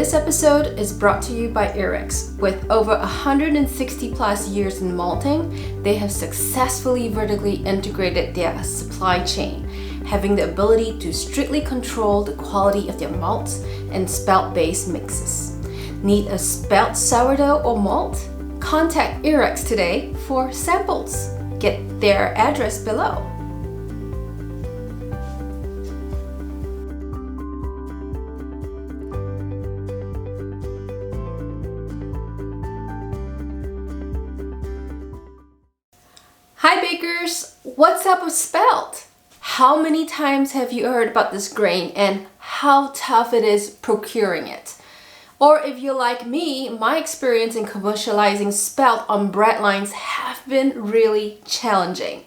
This episode is brought to you by Irex. With over 160 plus years in malting, they have successfully vertically integrated their supply chain, having the ability to strictly control the quality of their malts and spelt-based mixes. Need a spelt sourdough or malt? Contact Irex today for samples. Get their address below. Hi bakers, what's up with spelt? How many times have you heard about this grain and how tough it is procuring it? Or if you're like me, my experience in commercializing spelt on bread lines have been really challenging.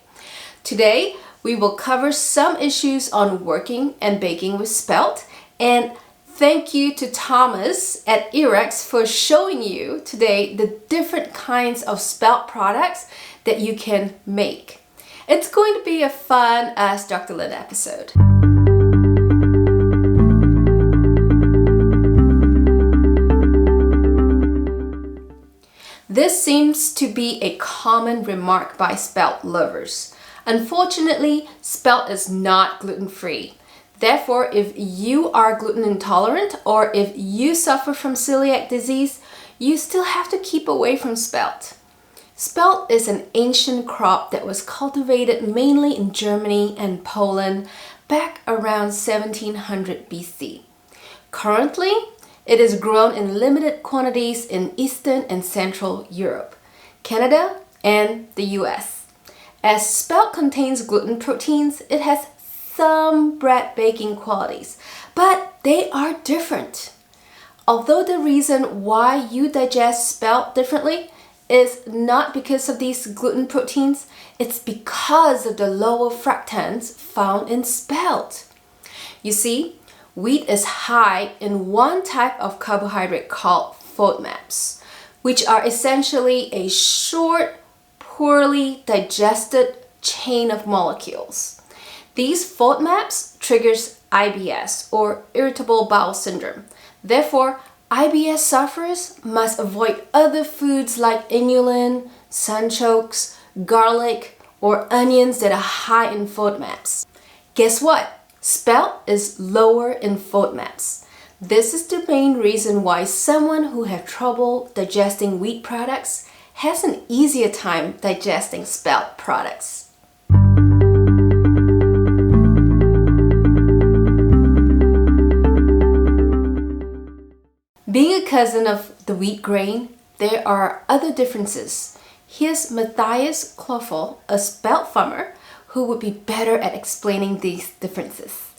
Today, we will cover some issues on working and baking with spelt, and thank you to Thomas at Irex for showing you today the different kinds of spelt products that you can make. It's going to be a fun Ask Dr. Lin episode. This seems to be a common remark by spelt lovers. Unfortunately, spelt is not gluten-free. Therefore, if you are gluten intolerant or if you suffer from celiac disease, you still have to keep away from spelt. Spelt is an ancient crop that was cultivated mainly in Germany and Poland back around 1700 BC. Currently, it is grown in limited quantities in Eastern and Central Europe, Canada, and the US. As spelt contains gluten proteins, it has some bread baking qualities, but they are different. Although the reason why you digest spelt differently is not because of these gluten proteins, it's because of the lower fructans found in spelt. You see, wheat is high in one type of carbohydrate called FODMAPS, which are essentially a short, poorly digested chain of molecules. These FODMAPs triggers IBS or irritable bowel syndrome. Therefore, IBS sufferers must avoid other foods like inulin, sunchokes, garlic, or onions that are high in FODMAPs. Guess what? Spelt is lower in FODMAPs. This is the main reason why someone who has trouble digesting wheat products has an easier time digesting spelt products. Being a cousin of the wheat grain, there are other differences. Here's Matthias Kloffel, a spelt farmer, who would be better at explaining these differences.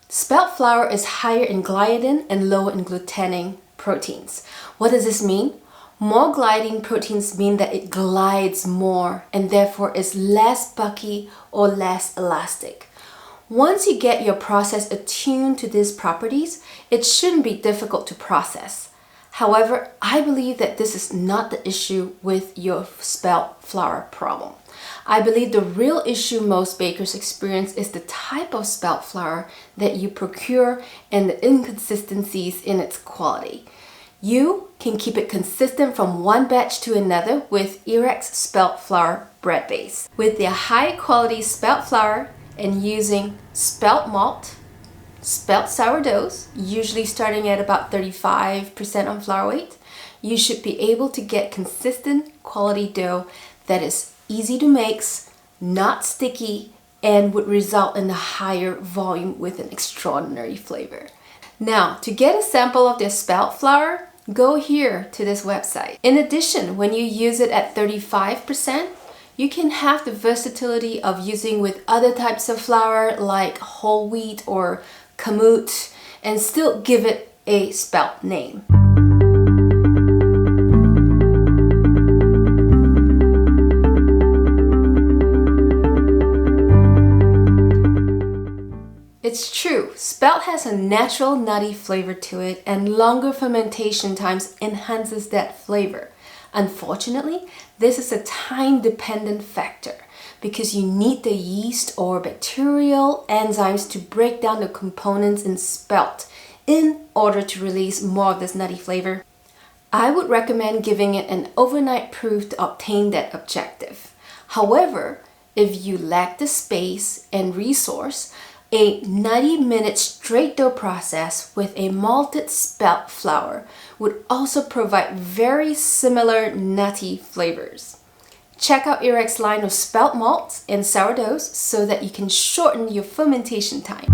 Spelt flour is higher in gliadin and lower in glutenin proteins. What does this mean? More gliadin proteins mean that it glides more and therefore is less bulky or less elastic. Once you get your process attuned to these properties, it shouldn't be difficult to process. However, I believe that this is not the issue with your spelt flour problem. I believe the real issue most bakers experience is the type of spelt flour that you procure and the inconsistencies in its quality. You can keep it consistent from one batch to another with Erex spelt flour bread base. With their high quality spelt flour and using spelt malt, spelt sourdoughs, usually starting at about 35% on flour weight, you should be able to get consistent quality dough that is easy to mix, not sticky, and would result in a higher volume with an extraordinary flavor. Now, to get a sample of their spelt flour, go here to this website. In addition, when you use it at 35%, you can have the versatility of using with other types of flour like whole wheat or kamut and still give it a spelt name. It's true, spelt has a natural nutty flavor to it and longer fermentation times enhances that flavor. Unfortunately, this is a time-dependent factor because you need the yeast or bacterial enzymes to break down the components in spelt in order to release more of this nutty flavor. I would recommend giving it an overnight proof to obtain that objective. However, if you lack the space and resource, a 90-minute straight dough process with a malted spelt flour would also provide very similar nutty flavors. Check out Erex's line of spelt malts and sourdoughs so that you can shorten your fermentation time.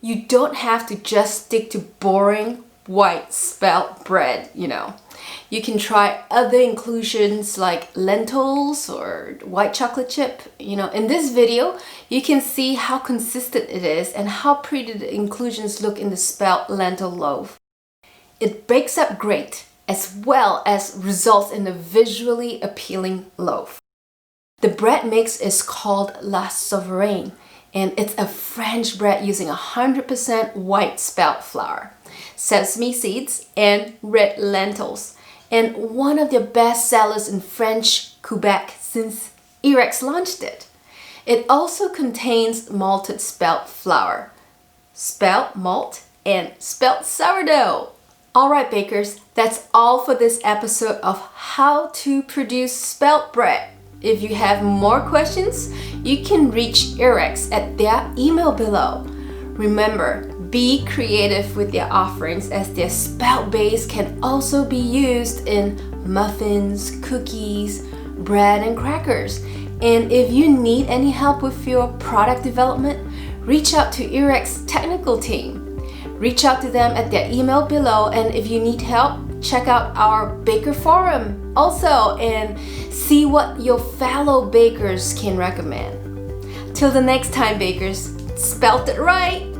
You don't have to just stick to boring white spelt bread, You can try other inclusions like lentils or white chocolate chip. In this video, you can see how consistent it is and how pretty the inclusions look in the spelt lentil loaf. It bakes up great as well as results in a visually appealing loaf. The bread mix is called La Souveraine and it's a French bread using 100% white spelt flour, sesame seeds, and red lentils, and one of their best sellers in French Quebec since Erex launched it. It also contains malted spelt flour, spelt malt, and spelt sourdough. Alright bakers, that's all for this episode of how to produce spelt bread. If you have more questions, you can reach Erex at their email below. Remember, be creative with their offerings as their spelt base can also be used in muffins, cookies, bread, and crackers. And if you need any help with your product development, reach out to Erex's technical team. Reach out to them at their email below, and if you need help, check out our Baker Forum also and see what your fellow bakers can recommend. Till the next time, bakers, spelt it right!